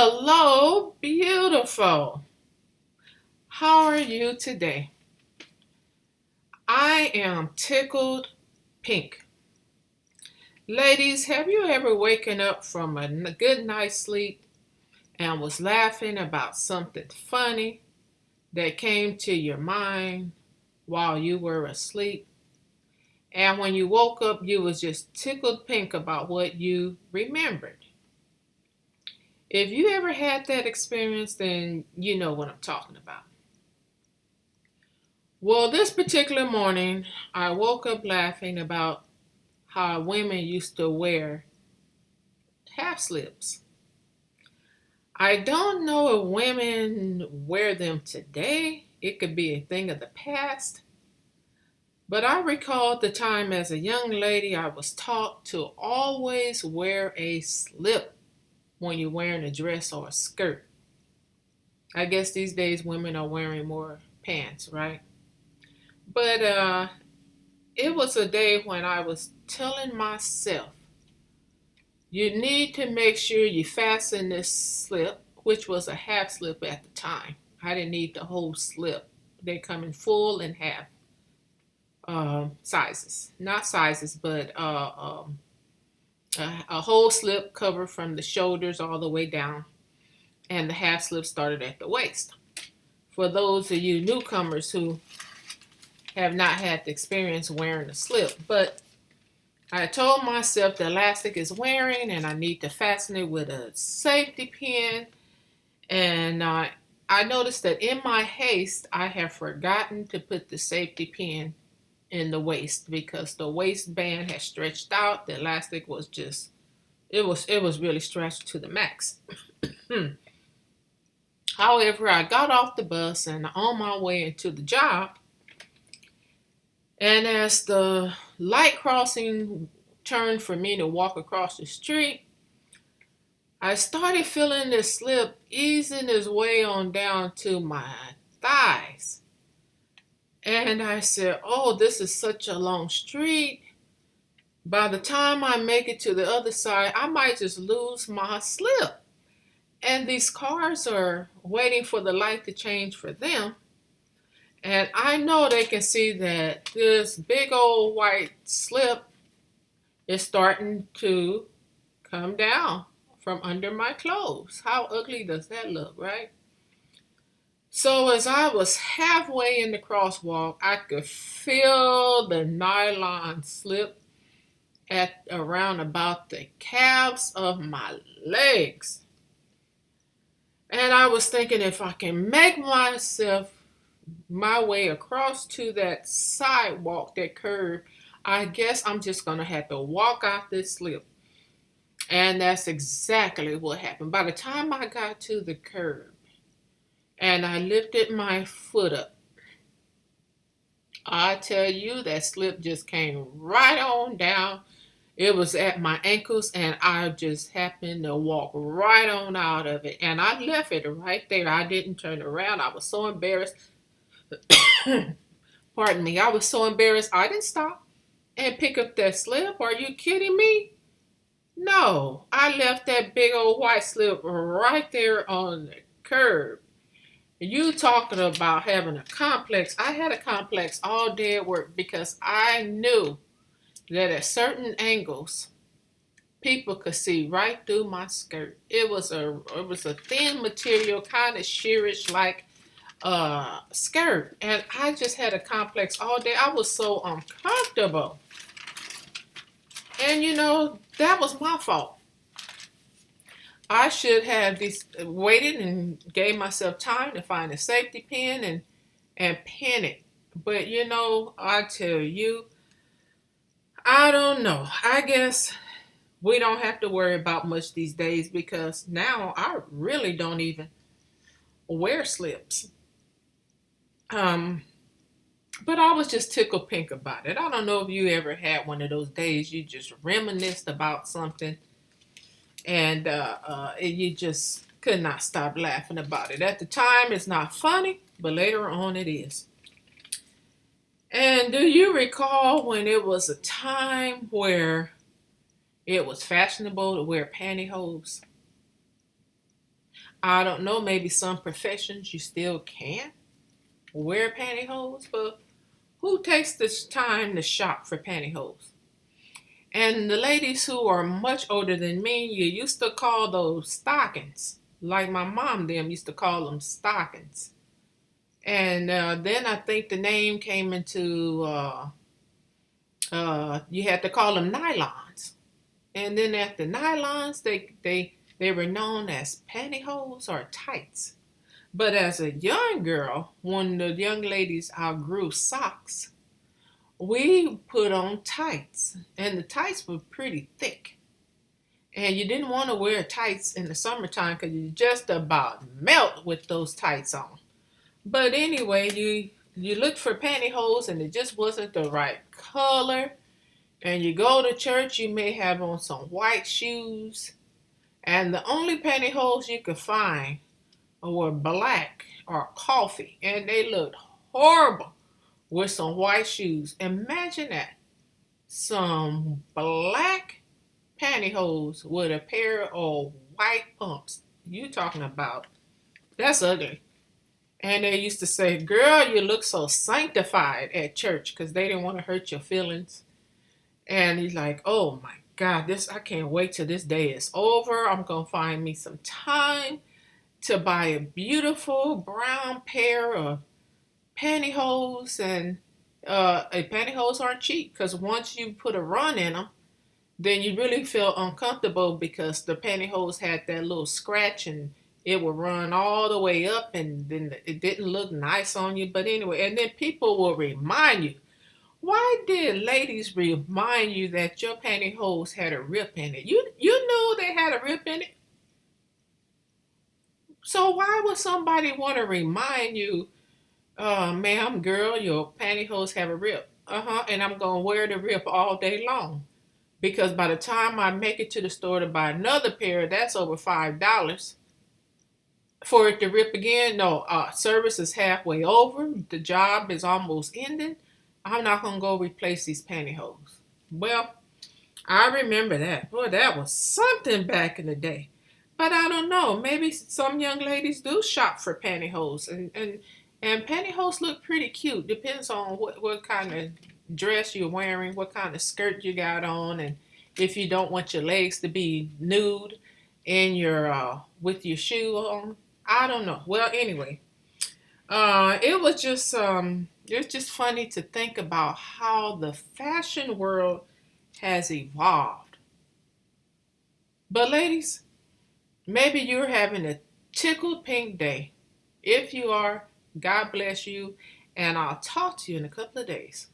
Hello, beautiful. How are you today? I am tickled pink. Ladies, have you ever waken up from a good night's sleep and was laughing about something funny that came to your mind while you were asleep? And when you woke up, you was just tickled pink about what you remembered. If you ever had that experience, then you know what I'm talking about. Well, this particular morning, I woke up laughing about how women used to wear half slips. I don't know if women wear them today. It could be a thing of the past. But I recall the time as a young lady I was taught to always wear a slip when you're wearing a dress or a skirt. I guess these days women are wearing more pants, right? But it was a day when I was telling myself, you need to make sure you fasten this slip, which was a half slip at the time. I didn't need the whole slip. They come in full and half sizes. Not sizes, but a whole slip covered from the shoulders all the way down, and the half slip started at the waist. For those of you newcomers who have not had the experience wearing a slip, but I told myself the elastic is wearing and I need to fasten it with a safety pin. And I noticed that in my haste, I have forgotten to put the safety pin in the waist because the waistband had stretched out. The elastic was just, it was really stretched to the max. However, I got off the bus and on my way into the job, and as the light crossing turned for me to walk across the street, I started feeling this slip easing its way on down to my thighs. And I said, oh, this is such a long street. By the time I make it to the other side, I might just lose my slip. And these cars are waiting for the light to change for them. And I know they can see that this big old white slip is starting to come down from under my clothes. How ugly does that look, right? So as I was halfway in the crosswalk, I could feel the nylon slip at around about the calves of my legs. And I was thinking, if I can make myself my way across to that sidewalk, that curb, I guess I'm just gonna have to walk out this slip. And that's exactly what happened. By the time I got to the curb and I lifted my foot up, I tell you, that slip just came right on down. It was at my ankles, and I just happened to walk right on out of it. And I left it right there. I didn't turn around. I was so embarrassed. Pardon me. I was so embarrassed. I didn't stop and pick up that slip. Are you kidding me? No. I left that big old white slip right there on the curb. You talking about having a complex. I had a complex all day at work because I knew that at certain angles people could see right through my skirt. It was a thin material, kind of sheerish like skirt, and I just had a complex all day. I was so uncomfortable, and that was my fault. I should have waited and gave myself time to find a safety pin and pin it. But I tell you, I don't know. I guess we don't have to worry about much these days because now I really don't even wear slips. Um, but I was just tickled pink about it. I don't know if you ever had one of those days you just reminisced about something and you just could not stop laughing about it. At the time, it's not funny, but later on, it is. And do you recall when it was a time where it was fashionable to wear pantyhose? I don't know, maybe some professions you still can wear pantyhose, but who takes this time to shop for pantyhose? And the ladies who are much older than me, you used to call those stockings. Like my mom them used to call them stockings. And then I think the name came into, you had to call them nylons. And then after nylons, they were known as pantyhose or tights. But as a young girl, when the young ladies outgrew socks, we put on tights. And the tights were pretty thick. And you didn't want to wear tights in the summertime because you just about melt with those tights on. But anyway, you looked for pantyhose and it just wasn't the right color. And you go to church, you may have on some white shoes. And the only pantyhose you could find were black or coffee. And they looked horrible with some white shoes. Imagine that. Some black pantyhose with a pair of white pumps. You talking about, that's ugly. And they used to say, girl, you look so sanctified at church because they didn't want to hurt your feelings. And he's like, oh my God, I can't wait till this day is over. I'm going to find me some time to buy a beautiful brown pair of pantyhose. And pantyhose aren't cheap because once you put a run in them, then you really feel uncomfortable because the pantyhose had that little scratch and it would run all the way up and then it didn't look nice on you. But anyway, and then people will remind you. Why did ladies remind you that your pantyhose had a rip in it? You knew they had a rip in it. So why would somebody want to remind you, ma'am, girl, your pantyhose have a rip? And I'm going to wear the rip all day long. Because by the time I make it to the store to buy another pair, that's over $5. For it to rip again, no, service is halfway over. The job is almost ended. I'm not going to go replace these pantyhose. Well, I remember that. Boy, that was something back in the day. But I don't know. Maybe some young ladies do shop for pantyhose. And pantyhose look pretty cute. Depends on what kind of dress you're wearing, what kind of skirt you got on, and if you don't want your legs to be nude in your with your shoe on. I don't know. Well, anyway, it was just funny to think about how the fashion world has evolved. But ladies, maybe you're having a tickled pink day. If you are, God bless you, and I'll talk to you in a couple of days.